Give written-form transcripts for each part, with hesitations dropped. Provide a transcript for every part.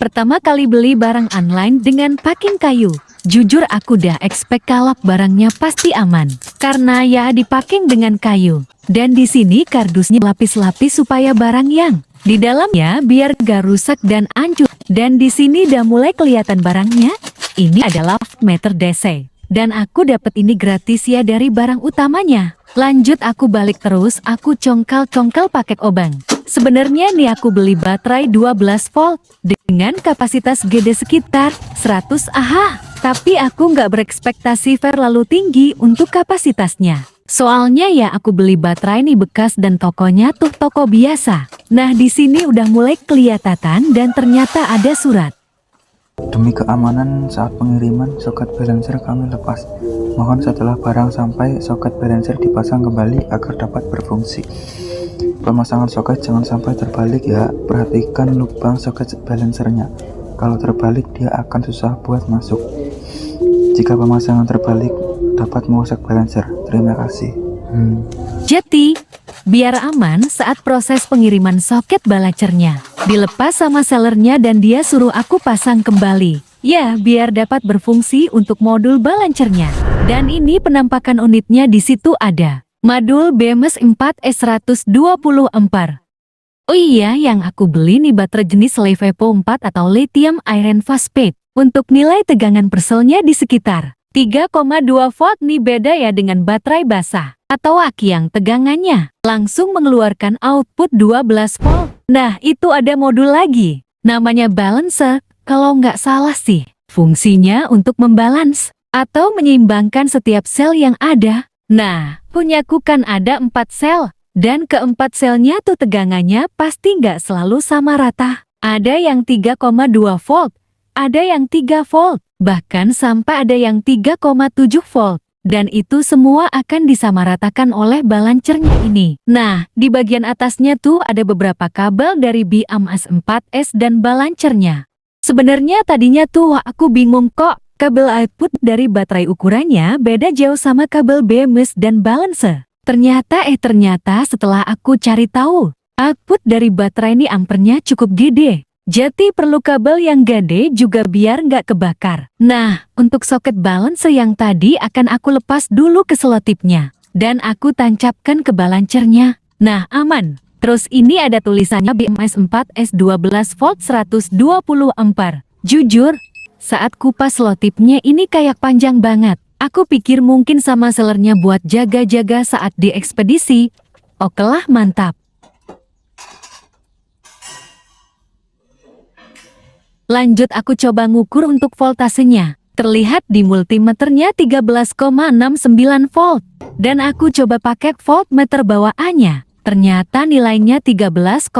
Pertama kali beli barang online dengan packing kayu. Jujur aku dah expect kalau barangnya pasti aman. Karena ya dipacking dengan kayu. Dan di sini kardusnya lapis-lapis supaya barang yang di dalamnya biar gak rusak dan hancur. Dan di sini udah mulai kelihatan barangnya. Ini adalah meter DC. Dan aku dapat ini gratis ya dari barang utamanya. Lanjut aku balik terus, aku congkal-congkal pakai obeng. Sebenarnya nih aku beli baterai 12 volt dengan kapasitas gede sekitar 100 Ah. Tapi aku nggak berekspektasi terlalu tinggi untuk kapasitasnya. Soalnya ya aku beli baterai nih bekas dan tokonya tuh toko biasa. Nah di sini udah mulai kelihatan dan ternyata ada surat. Demi keamanan saat pengiriman, soket balancer kami lepas. Mohon setelah barang sampai, soket balancer dipasang kembali agar dapat berfungsi. Pemasangan soket jangan sampai terbalik ya. Perhatikan lubang soket balancernya. Kalau terbalik dia akan susah buat masuk. Jika pemasangan terbalik dapat merusak balancer. Terima kasih. Jadi, biar aman saat proses pengiriman soket balancernya dilepas sama sellernya dan dia suruh aku pasang kembali. Ya, biar dapat berfungsi untuk modul balancernya. Dan ini penampakan unitnya di situ ada. Modul BMS 4S 120 ampere. Oh iya, yang aku beli nih baterai jenis LiFePO 4 atau lithium iron phosphate. Untuk nilai tegangan perselnya di sekitar 3,2 volt nih, beda ya dengan baterai basah atau aki yang tegangannya langsung mengeluarkan output 12 volt. Nah, itu ada modul lagi. Namanya balancer, kalau nggak salah sih. Fungsinya untuk membalance atau menyeimbangkan setiap sel yang ada. Nah, punyaku kan ada 4 sel. Dan keempat selnya tuh tegangannya pasti nggak selalu sama rata. Ada yang 3,2 volt, ada yang 3 volt, bahkan sampai ada yang 3,7 volt. Dan itu semua akan disamaratakan oleh balancernya ini. Nah, di bagian atasnya tuh ada beberapa kabel dari BMS 4S dan balancernya. Sebenarnya tadinya tuh aku bingung kok, kabel output dari baterai ukurannya beda jauh sama kabel BMS dan balancer. Ternyata setelah aku cari tahu, output dari baterai ini ampernya cukup gede. Jadi perlu kabel yang gede juga biar nggak kebakar. Nah, untuk soket balancer yang tadi akan aku lepas dulu ke selotipnya. Dan aku tancapkan ke balancernya. Nah, aman. Terus ini ada tulisannya BMS 4S 12 volt 120 ampere. Jujur, saat kupas selotipnya ini kayak panjang banget. Aku pikir mungkin sama sellernya buat jaga-jaga saat di ekspedisi. Okelah, mantap. Lanjut aku coba ngukur untuk voltasenya. Terlihat di multimeternya 13,69 volt. Dan aku coba pakai voltmeter bawaannya. Ternyata nilainya 13,7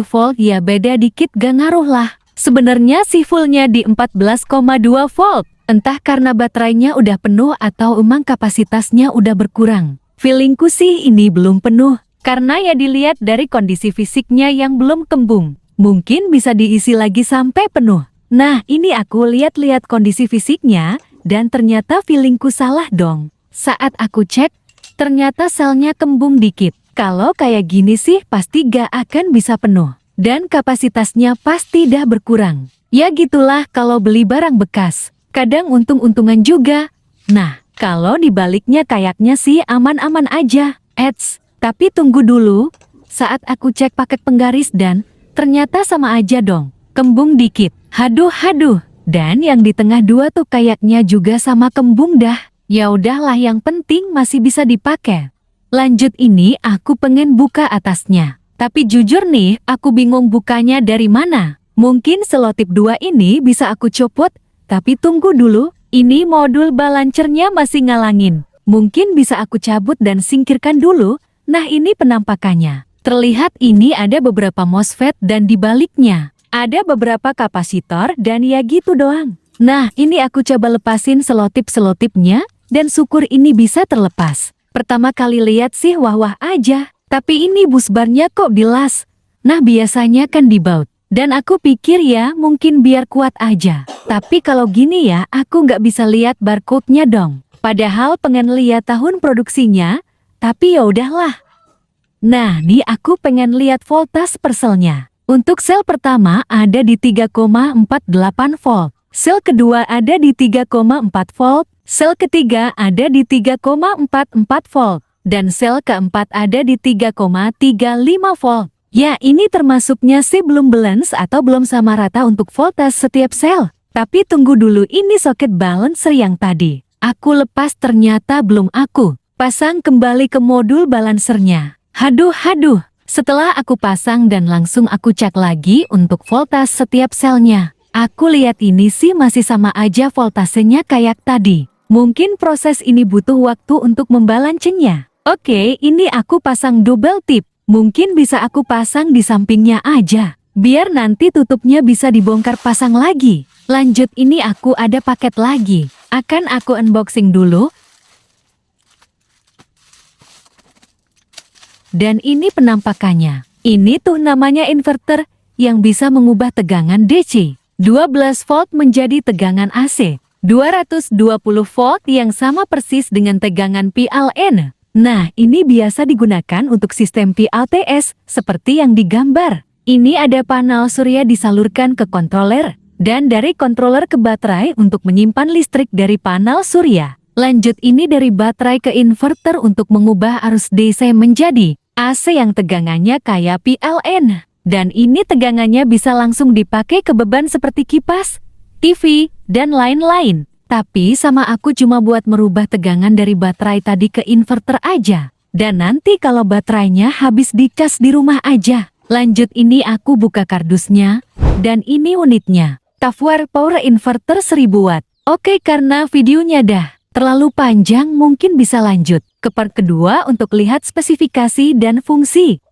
volt, ya beda dikit gak ngaruh lah. Sebenarnya sih fullnya di 14,2 volt. Entah karena baterainya udah penuh atau emang kapasitasnya udah berkurang. Feelingku sih ini belum penuh. Karena ya dilihat dari kondisi fisiknya yang belum kembung. Mungkin bisa diisi lagi sampai penuh. Nah, ini aku lihat-lihat kondisi fisiknya, dan ternyata feelingku salah dong. Saat aku cek, ternyata selnya kembung dikit. Kalau kayak gini sih pasti gak akan bisa penuh. Dan kapasitasnya pasti dah berkurang. Ya gitulah kalau beli barang bekas. Kadang untung-untungan juga. Nah, kalau dibaliknya kayaknya sih aman-aman aja. Tapi tunggu dulu. Saat aku cek paket penggaris dan ternyata sama aja dong. Kembung dikit. Haduh. Dan yang di tengah dua tuh kayaknya juga sama kembung dah. Ya udahlah, yang penting masih bisa dipakai. Lanjut ini aku pengen buka atasnya. Tapi jujur nih, aku bingung bukanya dari mana. Mungkin selotip 2 ini bisa aku copot. Tapi tunggu dulu, ini modul balancernya masih ngalangin. Mungkin bisa aku cabut dan singkirkan dulu. Nah, ini penampakannya. Terlihat ini ada beberapa MOSFET dan di baliknya ada beberapa kapasitor dan ya gitu doang. Nah, ini aku coba lepasin selotip-selotipnya dan syukur ini bisa terlepas. Pertama kali lihat sih wah-wah aja. Tapi ini busbarnya kok dilas. Nah, biasanya kan dibaut. Dan aku pikir ya mungkin biar kuat aja. Tapi kalau gini ya aku nggak bisa lihat barcode-nya dong. Padahal pengen lihat tahun produksinya. Tapi ya udahlah. Nah nih aku pengen lihat voltas perselnya. Untuk sel pertama ada di 3,48 volt, sel kedua ada di 3,4 volt, sel ketiga ada di 3,44 volt, dan sel keempat ada di 3,35 volt. Ya, ini termasuknya sih belum balance atau belum sama rata untuk voltage setiap sel. Tapi tunggu dulu, ini soket balancer yang tadi aku lepas ternyata belum aku pasang kembali ke modul balancernya. Haduh. Setelah aku pasang dan langsung aku cek lagi untuk voltage setiap selnya. Aku lihat ini sih masih sama aja voltasenya kayak tadi. Mungkin proses ini butuh waktu untuk membalancenya. Oke, ini aku pasang double tip. Mungkin bisa aku pasang di sampingnya aja. Biar nanti tutupnya bisa dibongkar pasang lagi. Lanjut, ini aku ada paket lagi. Akan aku unboxing dulu. Dan ini penampakannya. Ini tuh namanya inverter yang bisa mengubah tegangan DC 12 volt menjadi tegangan AC 220 volt yang sama persis dengan tegangan PLN. Nah, ini biasa digunakan untuk sistem PLTS seperti yang digambar. Ini ada panel surya disalurkan ke controller dan dari controller ke baterai untuk menyimpan listrik dari panel surya. Lanjut, ini dari baterai ke inverter untuk mengubah arus DC menjadi AC yang tegangannya kayak PLN. Dan ini tegangannya bisa langsung dipakai ke beban seperti kipas, TV, dan lain-lain. Tapi sama aku cuma buat merubah tegangan dari baterai tadi ke inverter aja. Dan nanti kalau baterainya habis dicas di rumah aja. Lanjut, ini aku buka kardusnya. Dan ini unitnya. Tafwar Power Inverter 1000 watt. Oke, karena videonya dah terlalu panjang, mungkin bisa lanjut ke part kedua untuk lihat spesifikasi dan fungsi.